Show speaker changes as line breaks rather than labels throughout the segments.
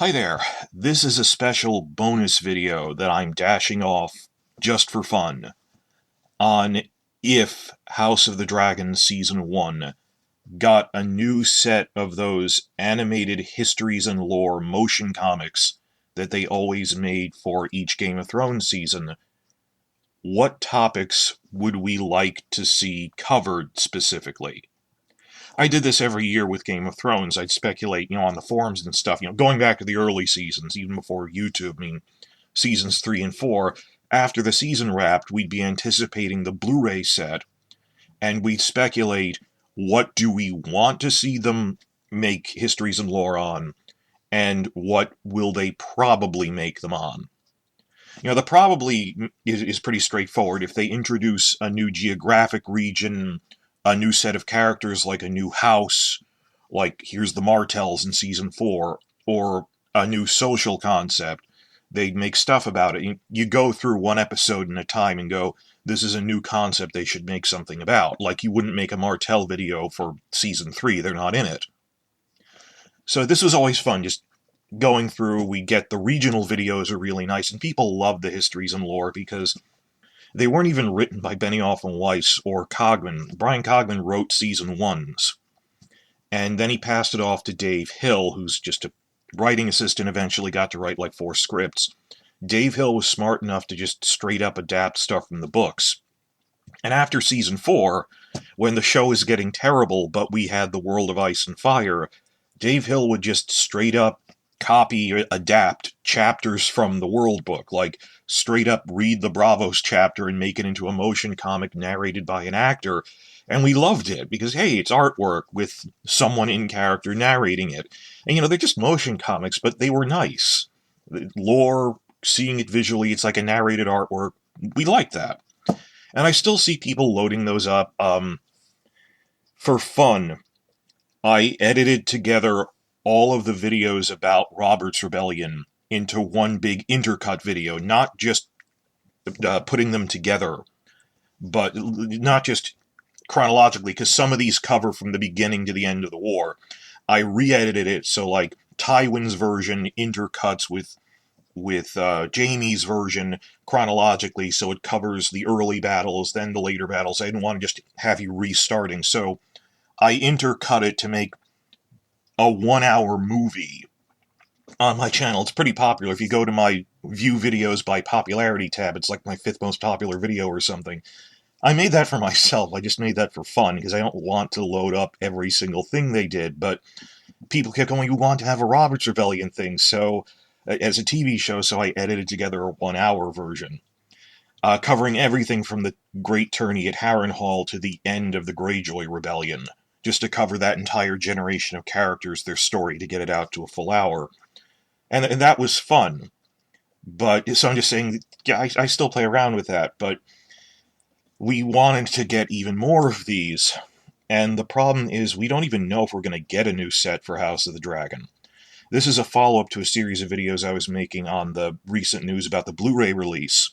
Hi there, this is a special bonus video that I'm dashing off just for fun on if House of the Dragon Season 1 got a new set of those animated Histories and Lore motion comics that they always made for each Game of Thrones season. What topics would we like to see covered specifically? I did this every year with Game of Thrones. I'd speculate, on the forums and stuff, going back to the early seasons, even before YouTube, seasons 3 and 4. After the season wrapped, we'd be anticipating the Blu-ray set, and we'd speculate, what do we want to see them make Histories and Lore on, and what will they probably make them on? The probably is pretty straightforward. If they introduce a new geographic region, a new set of characters like a new house, like here's the Martells in Season 4, or a new social concept, they'd make stuff about it. You go through one episode at a time and go, this is a new concept they should make something about. Like you wouldn't make a Martell video for Season 3, they're not in it. So this was always fun, just going through. We get the regional videos are really nice, and people love the Histories and Lore because they weren't even written by Benioff and Weiss or Cogman. Brian Cogman wrote Season 1s, and then he passed it off to Dave Hill, who's just a writing assistant, eventually got to write like 4 scripts. Dave Hill was smart enough to just straight up adapt stuff from the books. And after Season 4, when the show is getting terrible, but we had the World of Ice and Fire, Dave Hill would just straight up copy, adapt chapters from the World Book, like straight up read the Bravos chapter and make it into a motion comic narrated by an actor. And we loved it because, hey, it's artwork with someone in character narrating it. And, they're just motion comics, but they were nice. The lore, seeing it visually, it's like a narrated artwork. We like that. And I still see people loading those up. For fun, I edited together all of the videos about Robert's Rebellion into one big intercut video, not just putting them together, but not just chronologically, because some of these cover from the beginning to the end of the war. I re-edited it so like Tywin's version intercuts with Jaime's version chronologically, so it covers the early battles, then the later battles. I didn't want to just have you restarting, so I intercut it to make a 1-hour movie on my channel. It's pretty popular. If you go to my view videos by popularity tab, it's like my 5th most popular video or something. I made that for myself. I just made that for fun because I don't want to load up every single thing they did, but people kept going, you want to have a Robert's Rebellion thing, so as a TV show, so I edited together a 1-hour version, covering everything from the Great Tourney at Harrenhal to the end of the Greyjoy Rebellion, just to cover that entire generation of characters, their story, to get it out to a full hour. And that was fun. But, so I'm just saying, yeah, I still play around with that, but we wanted to get even more of these, and the problem is we don't even know if we're going to get a new set for House of the Dragon. This is a follow-up to a series of videos I was making on the recent news about the Blu-ray release.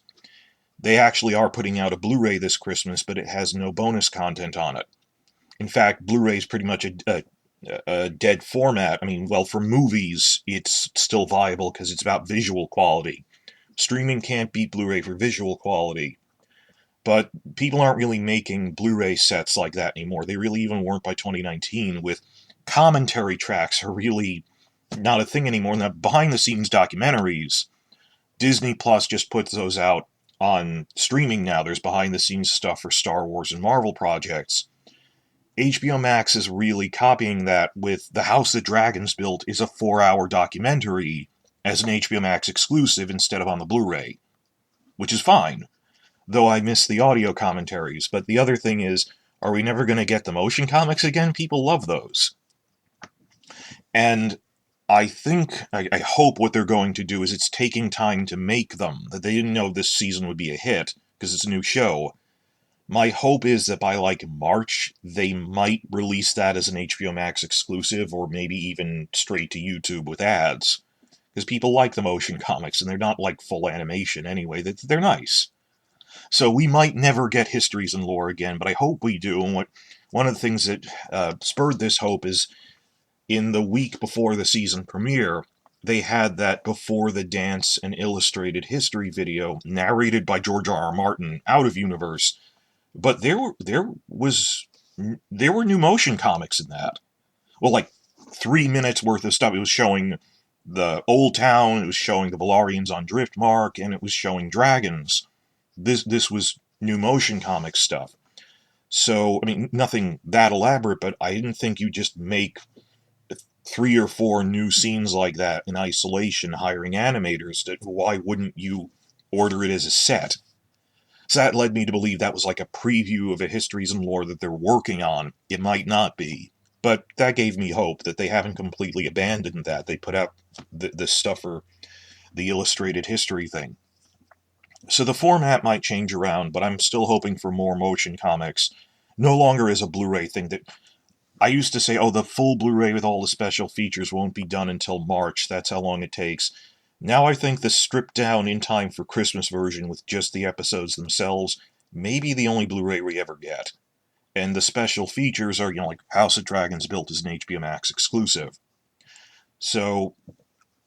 They actually are putting out a Blu-ray this Christmas, but it has no bonus content on it. In fact, Blu-ray is pretty much a dead format. For movies, it's still viable because it's about visual quality. Streaming can't beat Blu-ray for visual quality. But people aren't really making Blu-ray sets like that anymore. They really even weren't by 2019, with commentary tracks are really not a thing anymore. And that behind-the-scenes documentaries, Disney Plus just puts those out on streaming now. There's behind-the-scenes stuff for Star Wars and Marvel projects. HBO Max is really copying that with The House That Dragons Built is a 4-hour documentary as an HBO Max exclusive instead of on the Blu-ray, which is fine, though I miss the audio commentaries. But the other thing is, are we never going to get the motion comics again? People love those. And I hope what they're going to do is it's taking time to make them, that they didn't know this season would be a hit, because it's a new show. My hope is that by like March, they might release that as an HBO Max exclusive, or maybe even straight to YouTube with ads. Because people like the motion comics, and they're not like full animation anyway. They're nice. So we might never get Histories and Lore again, but I hope we do. And one of the things that spurred this hope is, in the week before the season premiere, they had that Before the Dance and illustrated history video narrated by George R. R. Martin out of universe, but there were new motion comics in that. Well, like 3 minutes worth of stuff. It was showing the old town, it was showing the Valarians on Driftmark, and it was showing dragons. This was new motion comic stuff. So, I mean, nothing that elaborate, but I didn't think you just make 3 or 4 new scenes like that in isolation, hiring animators. Why wouldn't you order it as a set? So that led me to believe that was like a preview of a Histories and Lore that they're working on. It might not be. But that gave me hope that they haven't completely abandoned that. They put out this stuff for the illustrated history thing. So the format might change around, but I'm still hoping for more motion comics. No longer as a Blu-ray thing that I used to say, oh, the full Blu-ray with all the special features won't be done until March. That's how long it takes. Now I think the stripped down in time for Christmas version with just the episodes themselves may be the only Blu-ray we ever get. And the special features are, like House of Dragons built as an HBO Max exclusive. So,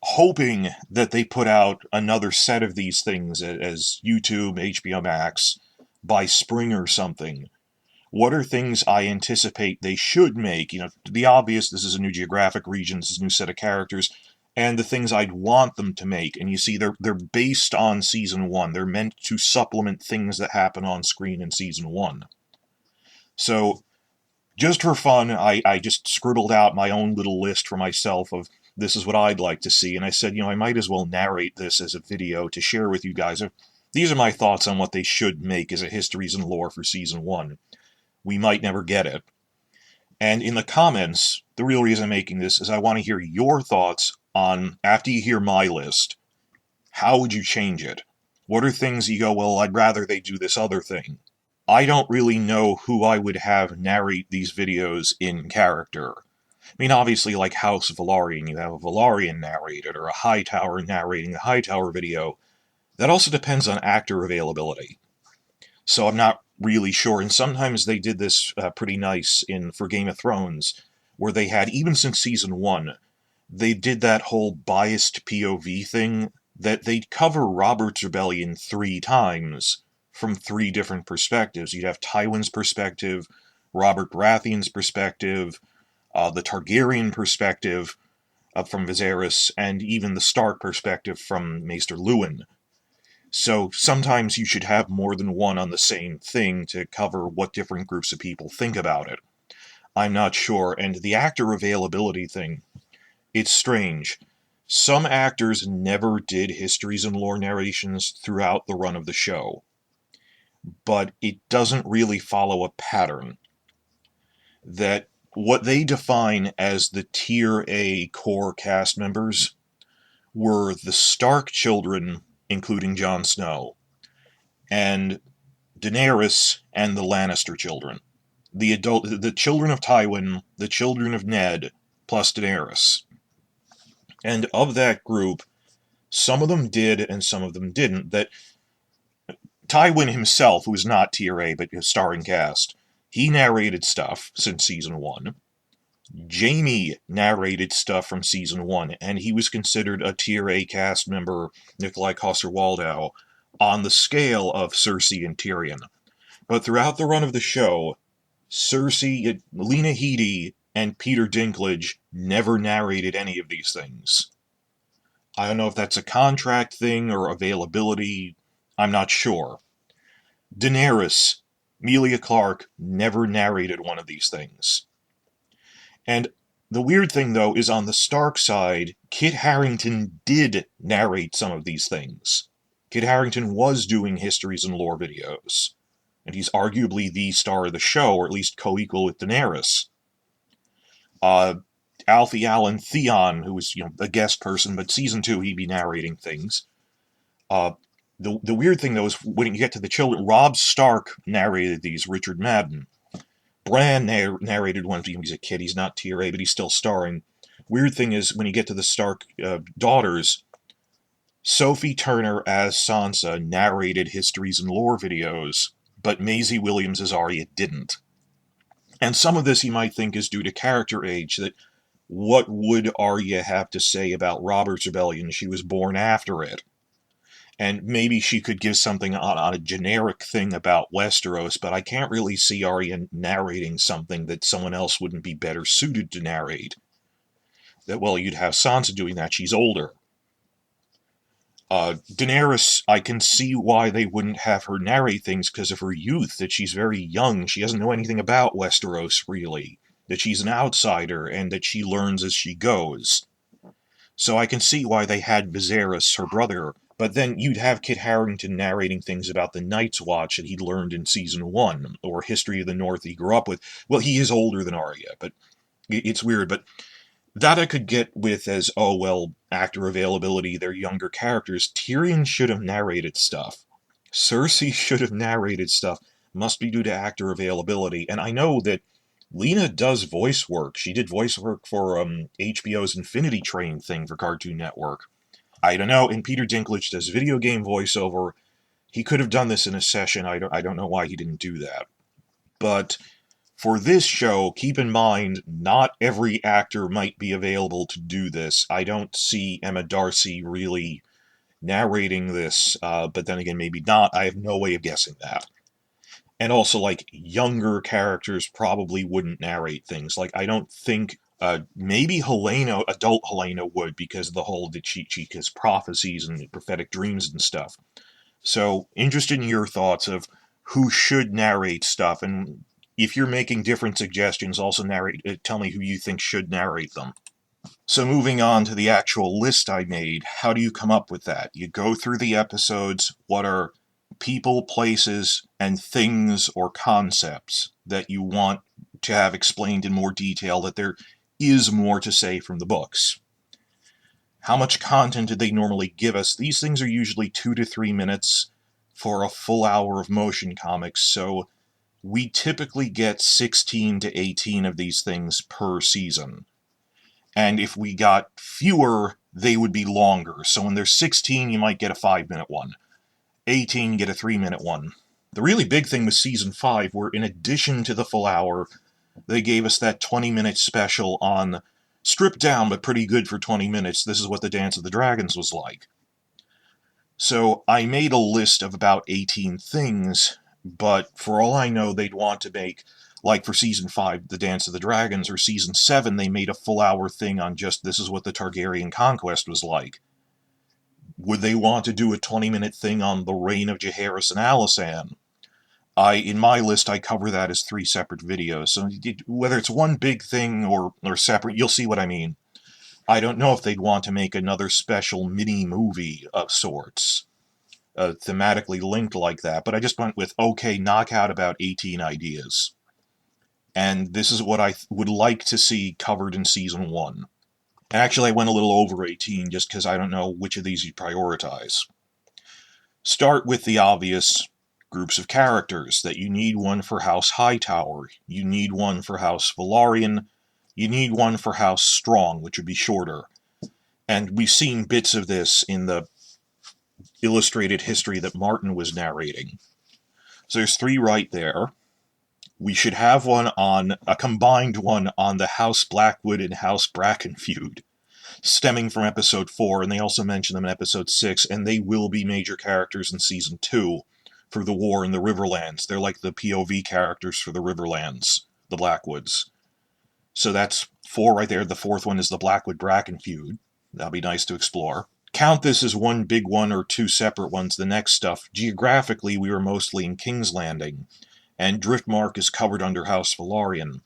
hoping that they put out another set of these things as YouTube, HBO Max, by spring or something. What are things I anticipate they should make? The obvious, this is a new geographic region, this is a new set of characters, and the things I'd want them to make. And you see, they're based on Season 1. They're meant to supplement things that happen on screen in Season 1. So, just for fun, I just scribbled out my own little list for myself of this is what I'd like to see, and I said, I might as well narrate this as a video to share with you guys. These are my thoughts on what they should make as a Histories and Lore for Season 1. We might never get it. And in the comments, the real reason I'm making this is I want to hear your thoughts on, after you hear my list, how would you change it? What are things you go, well, I'd rather they do this other thing? I don't really know who I would have narrate these videos in character. I mean, obviously, like House of Valarian, you have a Valarian narrated, or a Hightower narrating a Hightower video. That also depends on actor availability. So I'm not really sure, and sometimes they did this pretty nice for Game of Thrones, where they had, even since Season 1, they did that whole biased POV thing, that they'd cover Robert's Rebellion 3 times, from 3 different perspectives. You'd have Tywin's perspective, Robert Baratheon's perspective, the Targaryen perspective from Viserys, and even the Stark perspective from Maester Luwin. So sometimes you should have more than one on the same thing to cover what different groups of people think about it. I'm not sure, and the actor availability thing, it's strange. Some actors never did Histories and Lore narrations throughout the run of the show, but it doesn't really follow a pattern. That what they define as the Tier A core cast members were the Stark children, including Jon Snow, and Daenerys and the Lannister children. The children of Tywin, the children of Ned, plus Daenerys. And of that group, some of them did and some of them didn't. That Tywin himself, who is not Tier A but a starring cast, he narrated stuff since Season 1. Jaime narrated stuff from Season 1, and he was considered a Tier A cast member, Nikolai Coster-Waldau, on the scale of Cersei and Tyrion. But throughout the run of the show, Cersei, Lena Headey, and Peter Dinklage never narrated any of these things. I don't know if that's a contract thing or availability. I'm not sure. Daenerys, Emilia Clarke, never narrated one of these things. And the weird thing, though, is on the Stark side, Kit Harington did narrate some of these things. Kit Harington was doing Histories and Lore videos. And he's arguably the star of the show, or at least co-equal with Daenerys. Alfie Allen Theon, who was a guest person, but Season 2 he'd be narrating things. The weird thing, though, is when you get to the children, Robb Stark narrated these, Richard Madden. Bran narrated one of them. He's a kid, he's not Tier A, but he's still starring. Weird thing is, when you get to the Stark daughters, Sophie Turner as Sansa narrated Histories and Lore videos, but Maisie Williams as Arya didn't. And some of this you might think is due to character age, that what would Arya have to say about Robert's Rebellion? She was born after it. And maybe she could give something on a generic thing about Westeros, but I can't really see Arya narrating something that someone else wouldn't be better suited to narrate. That, well, you'd have Sansa doing that. She's older. Daenerys, I can see why they wouldn't have her narrate things because of her youth, that she's very young. She doesn't know anything about Westeros, really. That she's an outsider, and that she learns as she goes. So I can see why they had Viserys, her brother, but then you'd have Kit Harington narrating things about the Night's Watch that he'd learned in Season 1, or History of the North he grew up with. Well, he is older than Arya, but it's weird, but that I could get with as, oh, well, actor availability, they're younger characters. Tyrion should have narrated stuff. Cersei should have narrated stuff. Must be due to actor availability. And I know that Lena does voice work. She did voice work for HBO's Infinity Train thing for Cartoon Network. I don't know, and Peter Dinklage does video game voiceover. He could have done this in a session. I don't know why he didn't do that. But for this show, keep in mind, not every actor might be available to do this. I don't see Emma Darcy really narrating this, but then again, maybe not. I have no way of guessing that. And also, like, younger characters probably wouldn't narrate things. Like, I don't think, maybe Helena, adult Helena would, because of the whole that she has prophecies and prophetic dreams and stuff. So, interested in your thoughts of who should narrate stuff, and if you're making different suggestions, also tell me who you think should narrate them. So moving on to the actual list I made, how do you come up with that? You go through the episodes, what are people, places, and things or concepts that you want to have explained in more detail, that there is more to say from the books. How much content do they normally give us? These things are usually 2 to 3 minutes for a full hour of motion comics, so we typically get 16 to 18 of these things per season. And if we got fewer, they would be longer. So when there's 16, you might get a 5-minute one. 18, you get a 3-minute one. The really big thing with Season 5, where in addition to the full hour, they gave us that 20-minute special on, stripped down but pretty good for 20 minutes, this is what the Dance of the Dragons was like. So I made a list of about 18 things, but for all I know, they'd want to make, like for Season 5, The Dance of the Dragons, or Season 7, they made a full-hour thing on just this is what the Targaryen conquest was like. Would they want to do a 20-minute thing on the reign of Jaehaerys and Alysanne? In my list, I cover that as 3 separate videos, so whether it's one big thing or separate, you'll see what I mean. I don't know if they'd want to make another special mini-movie of sorts. Thematically linked like that, but I just went with, okay, knock out about 18 ideas. And this is what I would like to see covered in Season 1. Actually, I went a little over 18 just because I don't know which of these you prioritize. Start with the obvious groups of characters, that you need one for House Hightower, you need one for House Velaryon, you need one for House Strong, which would be shorter. And we've seen bits of this in the illustrated history that Martin was narrating. So there's 3 right there. We should have a combined one on the House Blackwood and House Bracken feud, stemming from Episode 4, and they also mention them in Episode 6, and they will be major characters in Season 2 for the war in the Riverlands. They're like the POV characters for the Riverlands, the Blackwoods. So that's 4 right there. The 4th one is the Blackwood-Bracken feud. That'll be nice to explore. Count this as one big one or 2 separate ones. The next stuff, geographically, we were mostly in King's Landing, and Driftmark is covered under House Velaryon.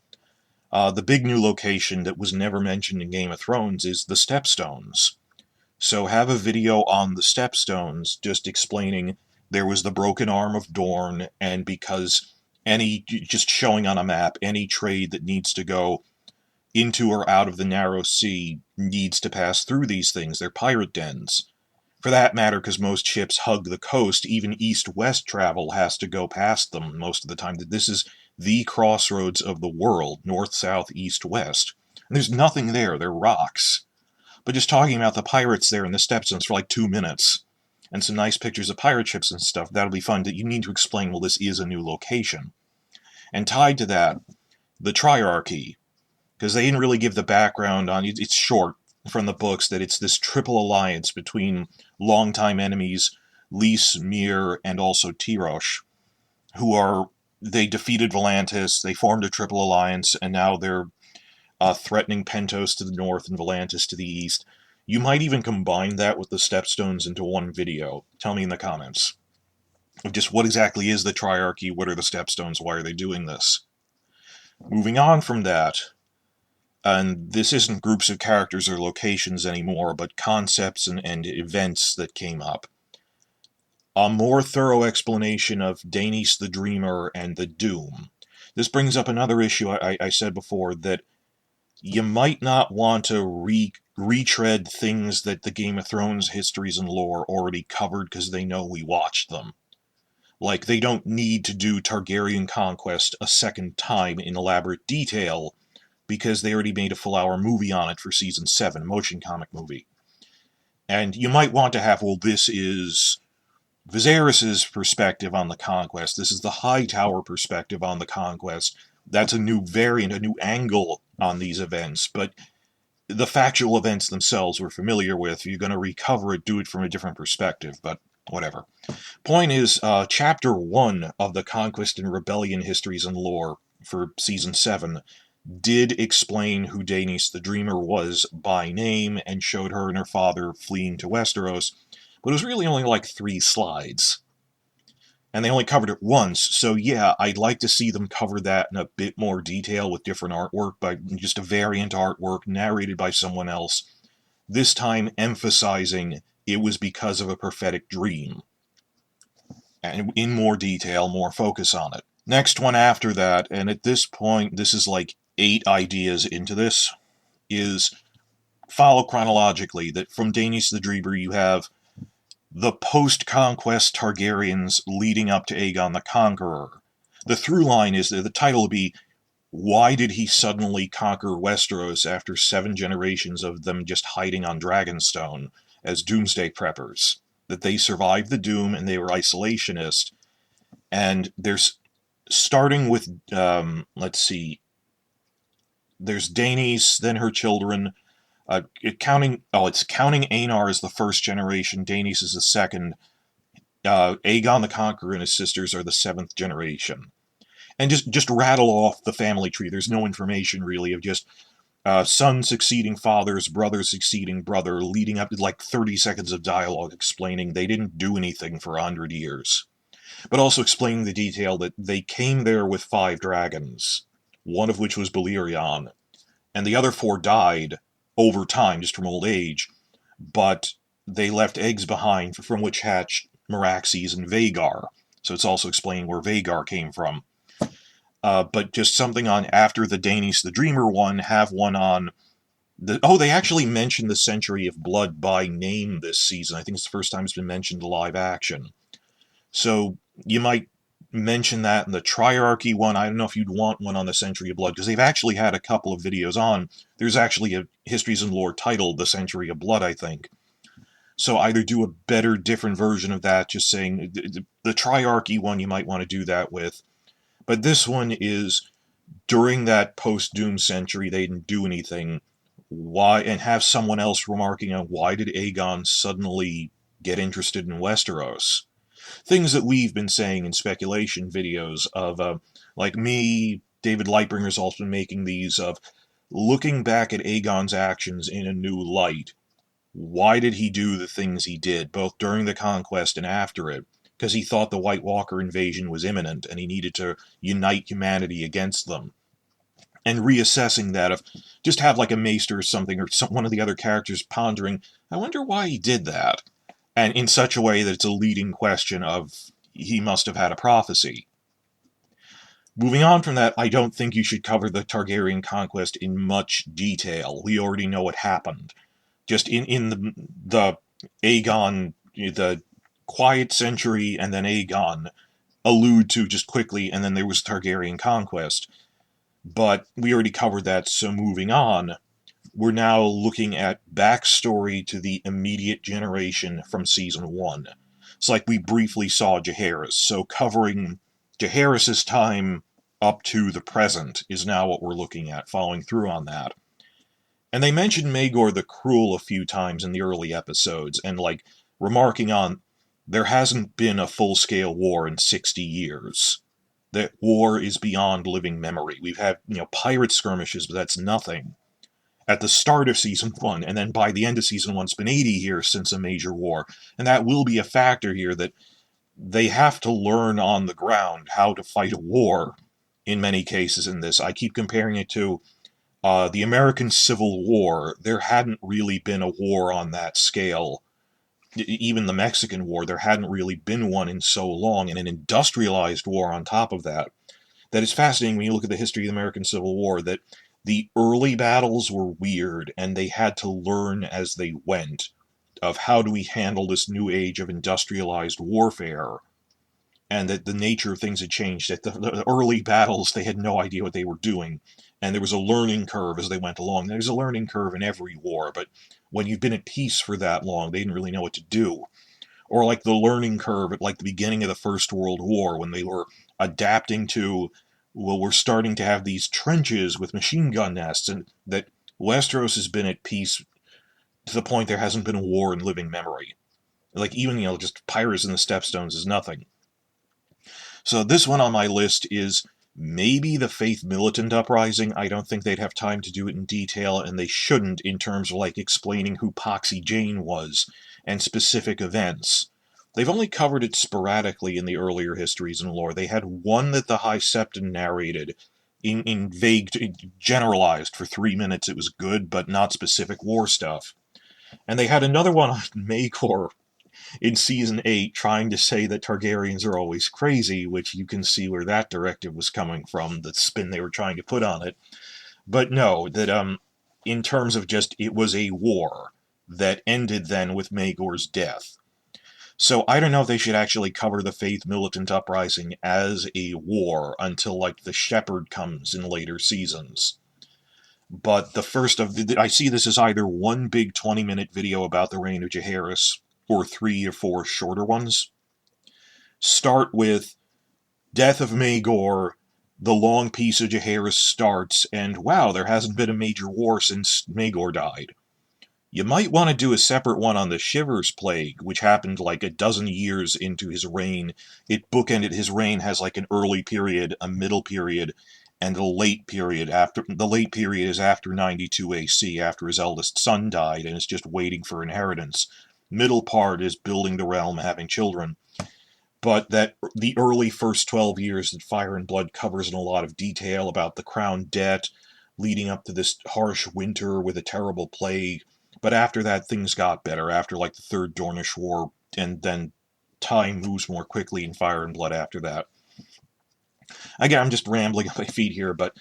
The big new location that was never mentioned in Game of Thrones is the Stepstones. So have a video on the Stepstones, just explaining there was the broken arm of Dorne, and because just showing on a map, any trade that needs to go into or out of the Narrow Sea needs to pass through these things. They're pirate dens. For that matter, because most ships hug the coast, even east-west travel has to go past them most of the time. This is the crossroads of the world, north, south, east, west. And there's nothing there. They're rocks. But just talking about the pirates there in the Stepstones for like 2 minutes, and some nice pictures of pirate ships and stuff, that'll be fun. You need to explain, well, this is a new location. And tied to that, the Triarchy. because they didn't really give the background on it. It's short from the books that it's this triple alliance between longtime enemies, Lys, Myr, and also Tyrosh, they defeated Volantis, they formed a triple alliance, and now they're threatening Pentos to the north and Volantis to the east. You might even combine that with the Stepstones into one video. Tell me in the comments. Just what exactly is the Triarchy? What are the Stepstones? Why are they doing this? Moving on from that, and this isn't groups of characters or locations anymore, but concepts and events that came up. A more thorough explanation of Daenys the Dreamer and the Doom. This brings up another issue I said before, that you might not want to retread things that the Game of Thrones Histories and Lore already covered because they know we watched them. Like, they don't need to do Targaryen conquest a second time in elaborate detail because they already made a full-hour movie on it for Season 7, motion comic movie. And you might want to have, well, this is Viserys' perspective on the conquest, this is the Hightower perspective on the conquest. That's a new variant, a new angle on these events, but the factual events themselves we're familiar with. You're going to recover it, do it from a different perspective, but whatever. Point is, Chapter 1 of the Conquest and Rebellion Histories and Lore for Season 7 did explain who Daenys the Dreamer was by name and showed her and her father fleeing to Westeros, but it was really only like 3 slides. And they only covered it once, so yeah, I'd like to see them cover that in a bit more detail with different artwork, by just a variant artwork narrated by someone else, this time emphasizing it was because of a prophetic dream. And in more detail, more focus on it. Next one after that, and at this point, this is like 8 ideas into this, is follow chronologically, that from Daenys the Dreamer you have the post-conquest Targaryens leading up to Aegon the Conqueror. The through line is that the title will be, why did he suddenly conquer Westeros after 7 generations of them just hiding on Dragonstone as doomsday preppers? That they survived the doom and they were isolationist. And there's, starting with, let's see, there's Daenys, then her children. It's counting Aenar as the first generation, Daenys is the second, Aegon the Conqueror and his sisters are the 7th generation. And just rattle off the family tree. There's no information really of just son succeeding fathers, brother succeeding brother, leading up to like 30 seconds of dialogue explaining they didn't do anything for 100 years. But also explaining the detail that they came there with 5 dragons, one of which was Balerion, and the other 4 died over time, just from old age, but they left eggs behind from which hatched Meraxes and Vhagar, so it's also explaining where Vhagar came from. But just something on after the Daenys the Dreamer one, have one on the... Oh, they actually mentioned the Century of Blood by name this season. I think it's the first time it's been mentioned live action. So you might mention that in the Triarchy one. I don't know if you'd want one on the Century of Blood, because they've actually had a couple of videos on. There's actually a Histories and Lore titled The Century of Blood, I think. So either do a better, different version of that, just saying the Triarchy one you might want to do that with. But this one is, during that post-Doom century, they didn't do anything. Why? And have someone else remarking on why did Aegon suddenly get interested in Westeros? Things that we've been saying in speculation videos of, like me, David Lightbringer's also been making these of looking back at Aegon's actions in a new light. Why did he do the things he did, both during the conquest and after it? Because he thought the White Walker invasion was imminent, and he needed to unite humanity against them. And reassessing that, of just have like a maester or something, or one of the other characters pondering, I wonder why he did that. And in such a way that it's a leading question of, he must have had a prophecy. Moving on from that, I don't think you should cover the Targaryen conquest in much detail. We already know what happened. Just in the Aegon, the Quiet Century, and then Aegon allude to just quickly, and then there was Targaryen conquest. But we already covered that, so moving on, we're now looking at backstory to the immediate generation from Season 1. It's like we briefly saw Jaehaerys, so covering Jaehaerys' time up to the present is now what we're looking at, following through on that. And they mentioned Maegor the Cruel a few times in the early episodes, and like remarking on there hasn't been a full-scale war in 60 years. That war is beyond living memory. We've had, pirate skirmishes, but that's nothing. At the start of Season 1, and then by the end of Season 1, it's been 80 years since a major war. And that will be a factor here, that they have to learn on the ground how to fight a war in many cases in this. I keep comparing it to the American Civil War. There hadn't really been a war on that scale. Even the Mexican War, there hadn't really been one in so long, and an industrialized war on top of that. That is fascinating when you look at the history of the American Civil War, that the early battles were weird, and they had to learn as they went of how do we handle this new age of industrialized warfare, and that the nature of things had changed. At the early battles, they had no idea what they were doing, and there was a learning curve as they went along. There's a learning curve in every war, but when you've been at peace for that long, they didn't really know what to do. Or like the learning curve at like the beginning of the First World War, when they were adapting to, well, we're starting to have these trenches with machine gun nests, and that Westeros has been at peace to the point there hasn't been a war in living memory. Like even, just pirates in the Stepstones is nothing. So this one on my list is maybe the Faith Militant Uprising. I don't think they'd have time to do it in detail, and they shouldn't in terms of like explaining who Poxy Jane was and specific events. They've only covered it sporadically in the earlier histories and lore. They had one that the High Septon narrated in vague, generalized for 3 minutes. It was good, but not specific war stuff. And they had another one on Maegor in Season 8 trying to say that Targaryens are always crazy, which you can see where that directive was coming from, the spin they were trying to put on it. But no, that in terms of just it was a war that ended then with Maegor's death. So I don't know if they should actually cover the Faith Militant Uprising as a war until like the Shepherd comes in later seasons. But the first of I see this as either one big 20-minute video about the reign of Jaehaerys, or 3 or 4 shorter ones. Start with Death of Maegor, the long piece of Jaehaerys starts, and wow, there hasn't been a major war since Maegor died. You might want to do a separate one on the Shivers Plague, which happened like a dozen years into his reign. It bookended his reign, has like an early period, a middle period, and a late period. The late period is after 92 AC, after his eldest son died, and is just waiting for inheritance. Middle part is building the realm, having children. But that the early first 12 years that Fire and Blood covers in a lot of detail about the crown debt, leading up to this harsh winter with a terrible plague. But after that, things got better, after like the Third Dornish War, and then time moves more quickly in Fire and Blood after that. Again, I'm just rambling on my feet here, but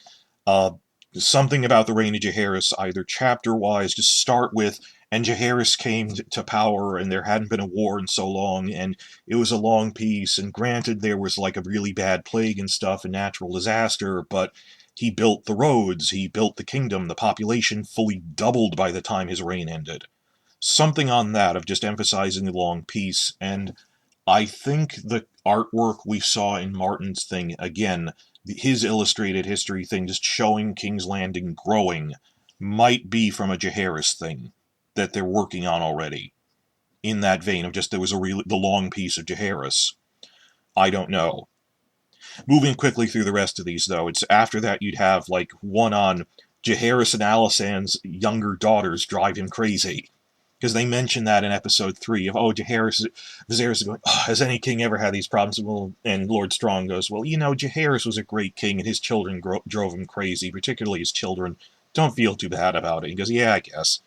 something about the reign of Jaehaerys, either chapter-wise, just start with, and Jaehaerys came to power, and there hadn't been a war in so long, and it was a long peace, and granted there was like a really bad plague and stuff, and natural disaster, but he built the roads, he built the kingdom, the population fully doubled by the time his reign ended. Something on that of just emphasizing the long peace, and I think the artwork we saw in Martin's thing, again, his illustrated history thing, just showing King's Landing growing, might be from a Jaehaerys thing that they're working on already. In that vein of just there was the long piece of Jaehaerys. I don't know. Moving quickly through the rest of these, though, it's after that you'd have like one on Jaehaerys and Alysanne's younger daughters drive him crazy. Because they mention that in episode 3 of, Viserys is going, has any king ever had these problems? Well, and Lord Strong goes, well, Jaehaerys was a great king and his children drove him crazy, particularly his children. Don't feel too bad about it. He goes, yeah, I guess.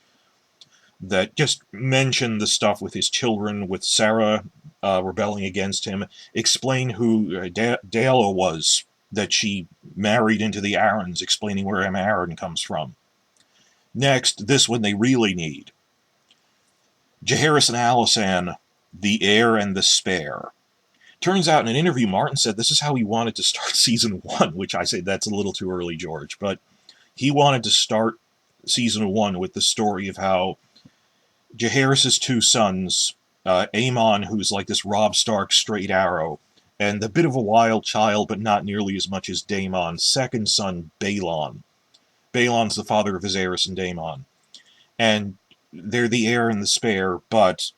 That just mention the stuff with his children, with Sarah rebelling against him, explain who Daela was, that she married into the Arryns, explaining where Emma Arryn comes from. Next, this one they really need. Jaehaerys and Alysanne, the heir and the spare. Turns out in an interview, Martin said this is how he wanted to start Season 1, which I say that's a little too early, George, but he wanted to start Season 1 with the story of how Jaehaerys' 2 sons, Aemon, who's like this Robb Stark straight arrow, and the bit of a wild child, but not nearly as much as Daemon's second son, Balon. Balon's the father of Viserys and Daemon. And they're the heir and the spare, but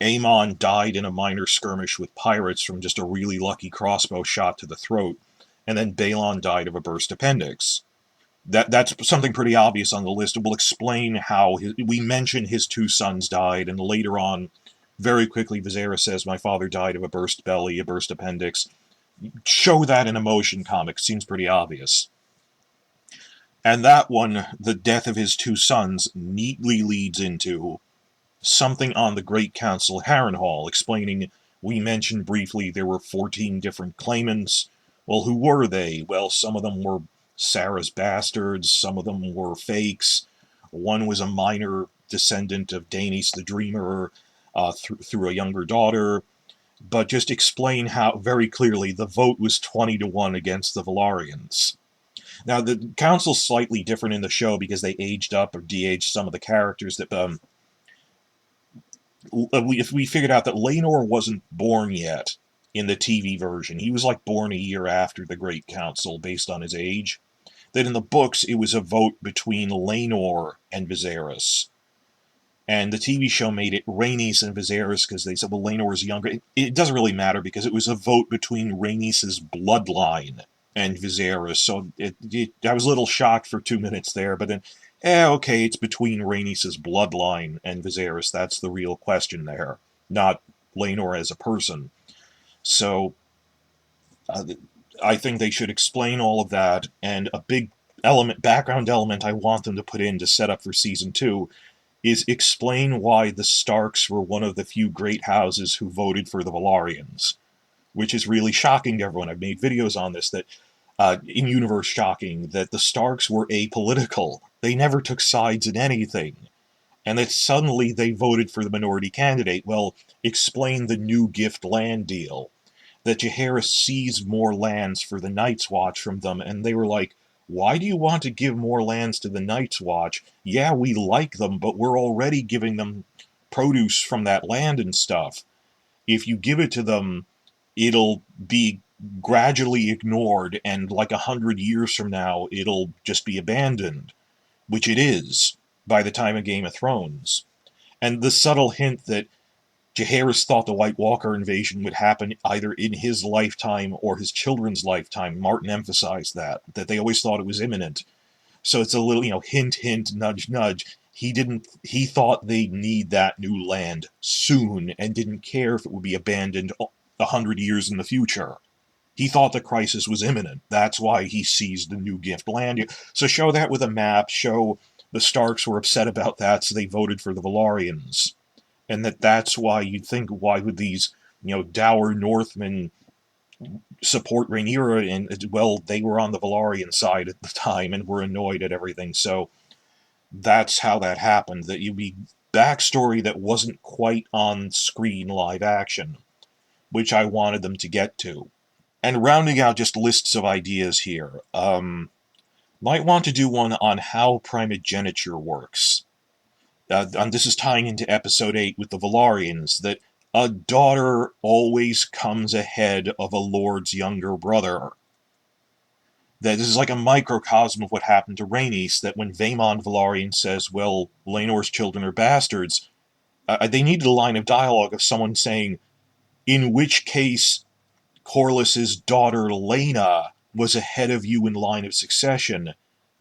Aemon died in a minor skirmish with pirates from just a really lucky crossbow shot to the throat, and then Balon died of a burst appendix. That's something pretty obvious on the list. We'll explain how we mention his two sons died, and later on, very quickly, Viserys says, "My father died of a burst belly, a burst appendix." Show that in a motion comic. Seems pretty obvious. And that one, the death of his two sons, neatly leads into something on the Great Council Harrenhal, explaining, we mentioned briefly there were 14 different claimants. Well, who were they? Well, some of them were Sarah's bastards, some of them were fakes. One was a minor descendant of Daenerys the Dreamer through a younger daughter. But just explain how, very clearly, the vote was 20-1 against the Velaryons. Now, the council's slightly different in the show because they aged up or de-aged some of the characters. That if we figured out that Laenor wasn't born yet in the TV version, he was like born a year after the Great Council based on his age. That in the books it was a vote between Laenor and Viserys. And the TV show made it Rhaenys and Viserys because they said, well, Laenor's younger. It doesn't really matter because it was a vote between Rhaenys' bloodline and Viserys. So I was a little shocked for 2 minutes there, but then, okay, it's between Rhaenys' bloodline and Viserys. That's the real question there, not Laenor as a person. So I think they should explain all of that, and a big background element I want them to put in to set up for Season 2 is explain why the Starks were one of the few great houses who voted for the Velaryons, which is really shocking to everyone. I've made videos on this, that in-universe shocking, that the Starks were apolitical. They never took sides in anything. And that suddenly they voted for the minority candidate. Well, explain the new gift land deal. That Jaehaerys seized more lands for the Night's Watch from them, and they were like, why do you want to give more lands to the Night's Watch? Yeah, we like them, but we're already giving them produce from that land and stuff. If you give it to them, it'll be gradually ignored, and like 100 years from now, it'll just be abandoned. Which it is, by the time of Game of Thrones. And the subtle hint that Jaehaerys thought the White Walker invasion would happen either in his lifetime or his children's lifetime. Martin emphasized that they always thought it was imminent. So it's a little, hint, hint, nudge, nudge. He thought they'd need that new land soon and didn't care if it would be abandoned 100 years in the future. He thought the crisis was imminent. That's why he seized the new gift land. So show that with a map, show the Starks were upset about that, so they voted for the Velaryons. And that's why you'd think, why would these, dour Northmen support Rhaenyra? And, well, they were on the Velaryon side at the time and were annoyed at everything. So that's how that happened. That you'd be backstory that wasn't quite on screen live action, which I wanted them to get to. And rounding out just lists of ideas here, might want to do one on how primogeniture works. And this is tying into episode 8 with the Velaryons, that a daughter always comes ahead of a lord's younger brother. That this is like a microcosm of what happened to Rhaenys, that when Vaemond Velaryon says, well, Laenor's children are bastards, they needed a line of dialogue of someone saying, in which case Corlys's daughter Laena was ahead of you in line of succession,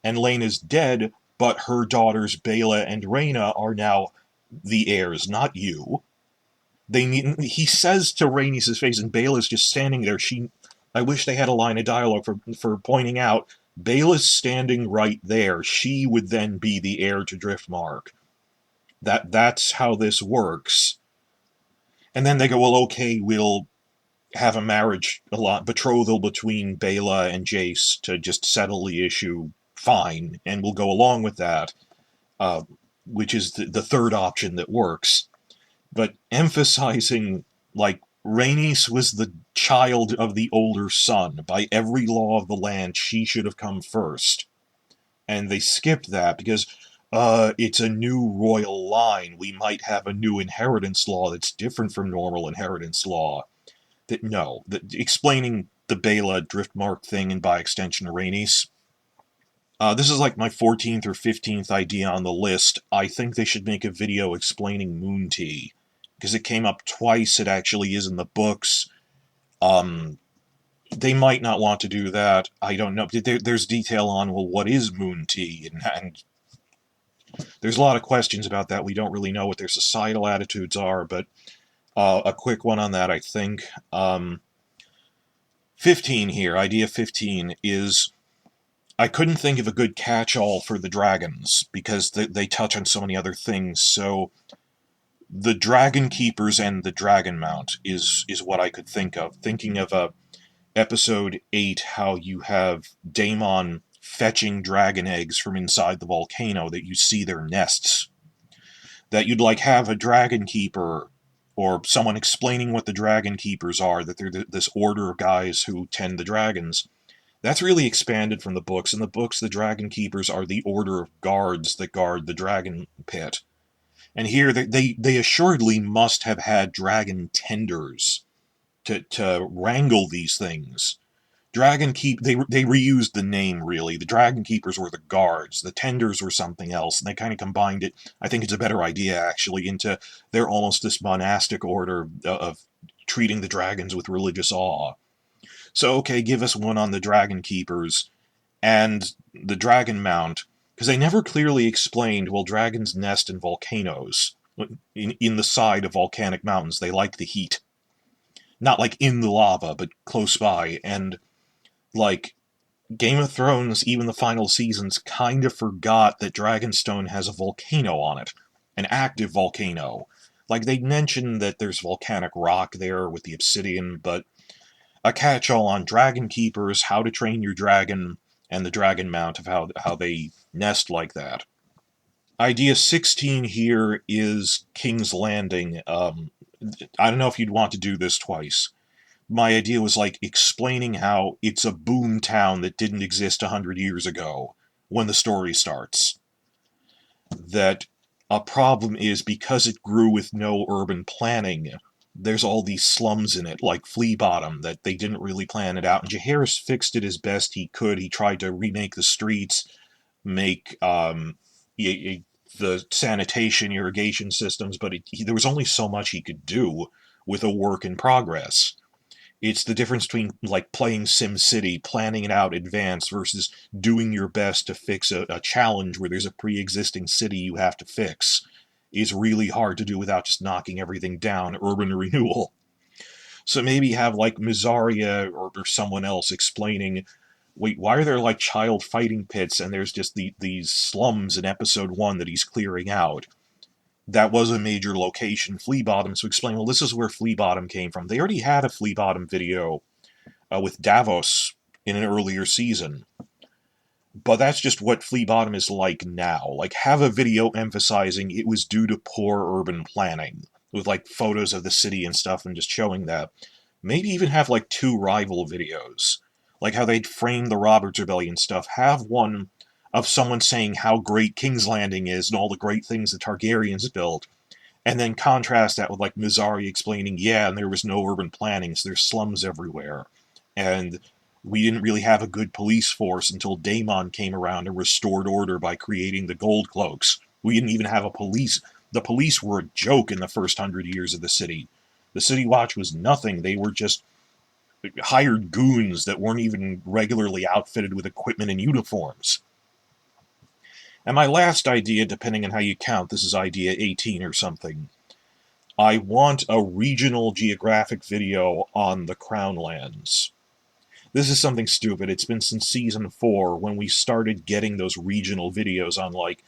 and Laena's dead, but her daughters Baela and Rhaena are now the heirs, not you. He says to Rhaenys' face, and Baela's just standing there. I wish they had a line of dialogue for pointing out, Baela's standing right there. She would then be the heir to Driftmark. That's how this works. And then they go, well, okay, we'll have a betrothal between Baela and Jace to just settle the issue. Fine, and we'll go along with that, which is the third option that works. But emphasizing, Rhaenys was the child of the older son. By every law of the land, she should have come first. And they skipped that because, it's a new royal line. We might have a new inheritance law that's different from normal inheritance law. explaining the Bela Driftmark thing and by extension Rhaenys. This is like my 14th or 15th idea on the list. I think they should make a video explaining Moon Tea, because it came up twice. It actually is in the books. They might not want to do that. I don't know. There's detail on, well, what is Moon Tea? And there's a lot of questions about that. We don't really know what their societal attitudes are, but a quick one on that, I think. 15 here, idea 15, is I couldn't think of a good catch-all for the dragons, because they touch on so many other things, so the Dragon Keepers and the Dragon Mount is what I could think of. Thinking of episode 8, how you have Daemon fetching dragon eggs from inside the volcano, that you see their nests. That you'd like have a Dragon Keeper, or someone explaining what the Dragon Keepers are, that they're this order of guys who tend the dragons. That's really expanded from the books. In the books, the Dragon Keepers are the order of guards that guard the dragon pit. And here, they assuredly must have had dragon tenders to wrangle these things. They reused the name, really. The Dragon Keepers were the guards. The tenders were something else, and they kind of combined it. I think it's a better idea, actually, into they're almost this monastic order of treating the dragons with religious awe. So, okay, give us one on the Dragon Keepers and the Dragon Mount, because they never clearly explained, well, dragons nest in volcanoes, in the side of volcanic mountains. They like the heat. Not like in the lava, but close by. And, like, Game of Thrones, even the final seasons, kind of forgot that Dragonstone has a volcano on it. An active volcano. Like, they mentioned that there's volcanic rock there with the obsidian, but a catch-all on Dragon Keepers, how to train your dragon, and the Dragon Mount of how they nest like that. Idea 16 here is King's Landing. I don't know if you'd want to do this twice. My idea was like explaining how it's a boom town that didn't exist 100 years ago when the story starts. That a problem is because it grew with no urban planning, there's all these slums in it, like Flea Bottom, that they didn't really plan it out. And Jaehaerys fixed it as best he could. He tried to remake the streets, make the sanitation, irrigation systems, but there was only so much he could do with a work in progress. It's the difference between, like, playing SimCity, planning it out advanced, versus doing your best to fix a challenge where there's a pre-existing city you have to fix. Is really hard to do without just knocking everything down, urban renewal. So maybe have, like, Mysaria or someone else explaining, wait, why are there, like, child fighting pits and there's just these slums in episode 1 that he's clearing out? That was a major location, Flea Bottom, so explain, well, this is where Flea Bottom came from. They already had a Flea Bottom video with Davos in an earlier season. But that's just what Flea Bottom is like now. Like, have a video emphasizing it was due to poor urban planning, with, like, photos of the city and stuff, and just showing that. Maybe even have, like, 2 rival videos. Like how they'd frame the Roberts Rebellion stuff. Have one of someone saying how great King's Landing is and all the great things the Targaryens built, and then contrast that with, like, Mysaria explaining, yeah, and there was no urban planning, so there's slums everywhere. And we didn't really have a good police force until Daemon came around and restored order by creating the Gold Cloaks. We didn't even have a police. The police were a joke in the first 100 years of the city. The City Watch was nothing. They were just hired goons that weren't even regularly outfitted with equipment and uniforms. And my last idea, depending on how you count, this is idea 18 or something. I want a regional geographic video on the Crown Lands. This is something stupid. It's been since season 4 when we started getting those regional videos on, like,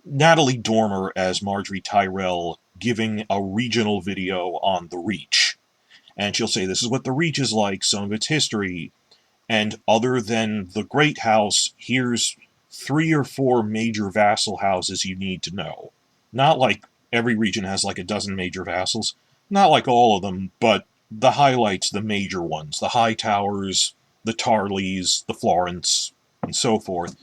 Natalie Dormer as Marjorie Tyrell giving a regional video on the Reach. And she'll say, this is what the Reach is like, some of its history. And other than the Great House, here's 3 or 4 major vassal houses you need to know. Not like every region has like a dozen major vassals. Not like all of them, but the highlights, the major ones. The High Towers, the Tarleys, the Florence, and so forth.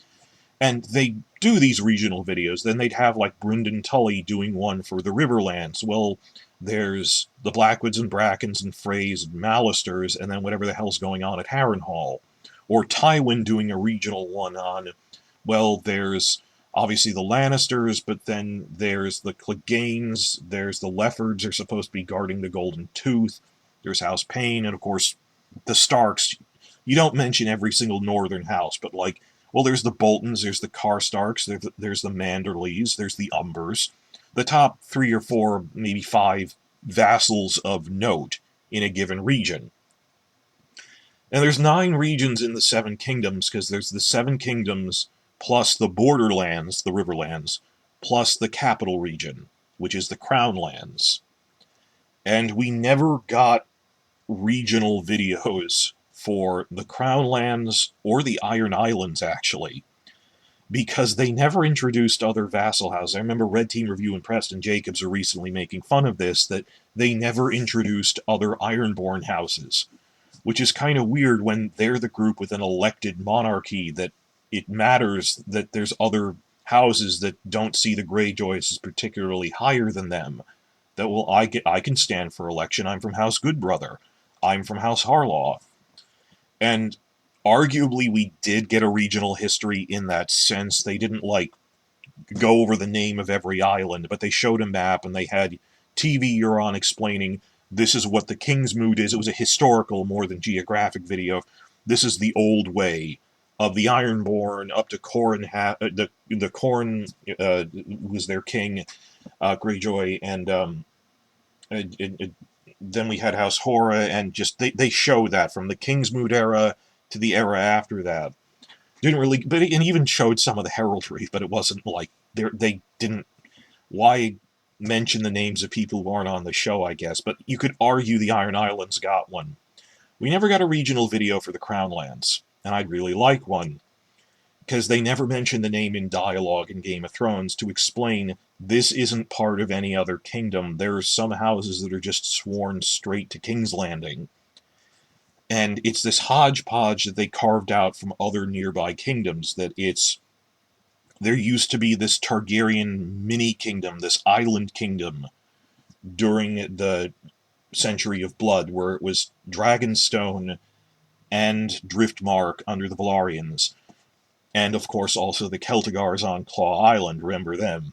And they do these regional videos. Then they'd have, like, Brynden Tully doing one for the Riverlands. Well, There's the Blackwoods and Brackens and Freys and Mallisters, and then whatever the hell's going on at Harrenhal. Or Tywin doing a regional one on, well, there's obviously the Lannisters, but then there's the Cleganes, there's the Leffords are supposed to be guarding the Golden Tooth, there's House Payne, and of course the Starks. You don't mention every single northern house, but like, well, there's the Boltons, there's the Karstarks, there's the Manderleys, there's the Umbers. The top 3 or 4, maybe 5 vassals of note in a given region. And there's 9 regions in the 7 kingdoms, because there's the 7 kingdoms plus the borderlands, the riverlands, plus the capital region, which is the crown lands. And we never got regional videos for the crown lands or the Iron Islands, actually, because they never introduced other vassal houses. I remember Red Team Review and Preston Jacobs are recently making fun of this, that they never introduced other Ironborn houses, which is kind of weird when they're the group with an elected monarchy, that it matters that there's other houses that don't see the Greyjoys as particularly higher than them. That, well, I can stand for election. I'm from House Goodbrother. I'm from House Harlaw. And arguably we did get a regional history in that sense. They didn't, like, go over the name of every island, but they showed a map, and they had TV Euron explaining, this is what the Kingsmoot is. It was a historical more than geographic video. This is the old way of the Ironborn up to Corran, the Corran was their king, Greyjoy, and then we had House Hora, and just they show that from the Kingsmoot era to the era after that. Didn't really, but it even showed some of the heraldry, but it wasn't like they didn't. Why mention the names of people who aren't on the show, I guess? But you could argue the Iron Islands got one. We never got a regional video for the Crown Lands, and I'd really like one, because they never mentioned the name in dialogue in Game of Thrones to explain this isn't part of any other kingdom. There are some houses that are just sworn straight to King's Landing. And it's this hodgepodge that they carved out from other nearby kingdoms, that there used to be this Targaryen mini-kingdom, this island kingdom, during the Century of Blood, where it was Dragonstone and Driftmark under the Velaryons. And, of course, also the Celtigars on Claw Island, remember them.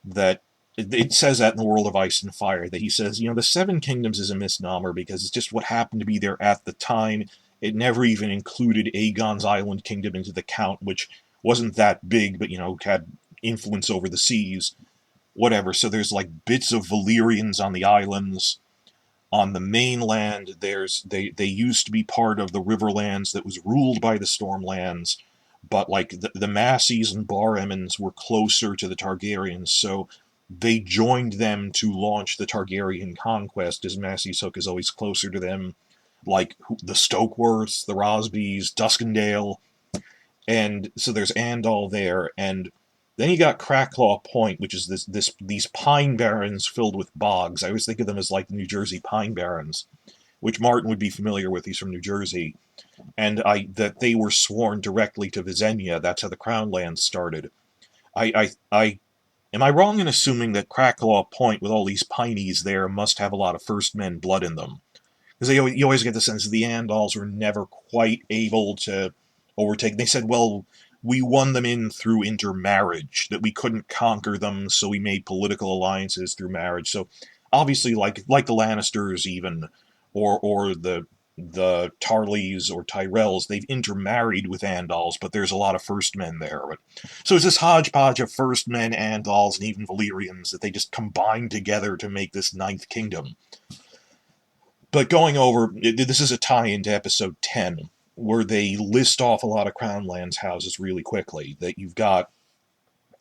That it says that in the World of Ice and Fire, that he says, the 7 Kingdoms is a misnomer because it's just what happened to be there at the time. It never even included Aegon's Island Kingdom into the count, which wasn't that big, but, had influence over the seas. Whatever, so there's, like, bits of Valyrians on the islands. On the mainland, they used to be part of the Riverlands that was ruled by the Stormlands, but, like, the Macys and Bar Emmons were closer to the Targaryens, so they joined them to launch the Targaryen conquest, as Massey's Hook is always closer to them, like the Stokeworths, the Rosbys, Duskendale, and so there's Andal there, and then you got Cracklaw Point, which is these pine barrens filled with bogs. I always think of them as like the New Jersey Pine Barrens, which Martin would be familiar with. He's from New Jersey, and that they were sworn directly to Visenya. That's how the Crown Lands started. Am I wrong in assuming that Cracklaw Point, with all these pineys there, must have a lot of First Men blood in them? Because you always get the sense that the Andals were never quite able to overtake. They said, well, we won them in through intermarriage, that we couldn't conquer them, so we made political alliances through marriage. So obviously, like the Lannisters even, or the Tarleys or Tyrells, they've intermarried with Andals, but there's a lot of First Men there. So it's this hodgepodge of First Men, Andals, and even Valyrians that they just combined together to make this 9th Kingdom. But going over, this is a tie-in to episode 10, where they list off a lot of Crown Lands houses really quickly. That you've got,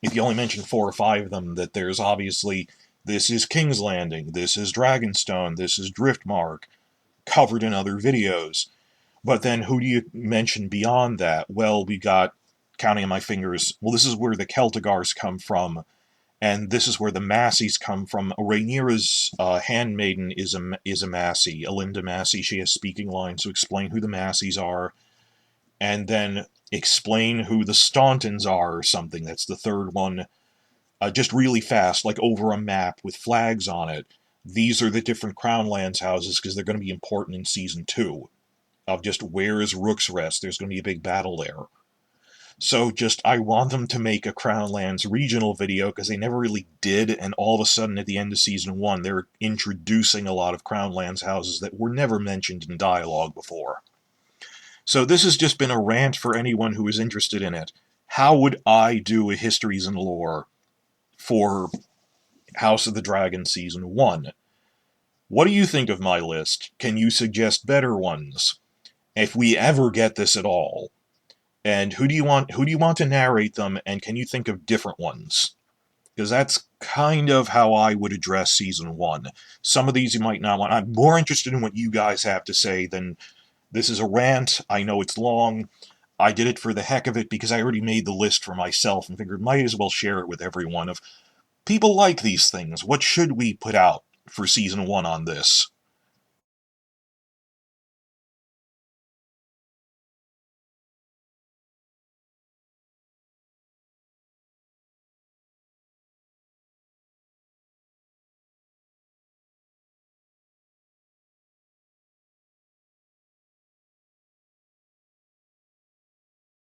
if you only mention 4 or 5 of them, that there's obviously, this is King's Landing, this is Dragonstone, this is Driftmark, covered in other videos. But then who do you mention beyond that? Well, we got, counting on my fingers, well, this is where the Celtigars come from, and this is where the Macys come from. Rhaenyra's handmaiden is a Massey, Alinda Massey. She has speaking lines to explain who the Macys are, and then explain who the Stauntons are or something. That's the third one. Just really fast, like over a map with flags on it. these are the different Crown Lands houses because they're going to be important in Season 2. Of just where is Rook's Rest? There's going to be a big battle there. So I want them to make a Crown Lands regional video because they never really did, and all of a sudden at the end of Season 1, they're introducing a lot of Crown Lands houses that were never mentioned in dialogue before. So this has just been a rant for anyone who is interested in it. How would I do a Histories and Lore for House of the Dragon Season 1? What do you think of my list? Can you suggest better ones? If we ever get this at all. And who do you want to narrate them, and can you think of different ones? Because that's kind of how I would address Season 1. Some of these you might not want. I'm more interested in what you guys have to say than this is a rant. I know it's long. I did it for the heck of it because I already made the list for myself and figured might as well share it with everyone of people like these things. What should we put out for Season 1 on this?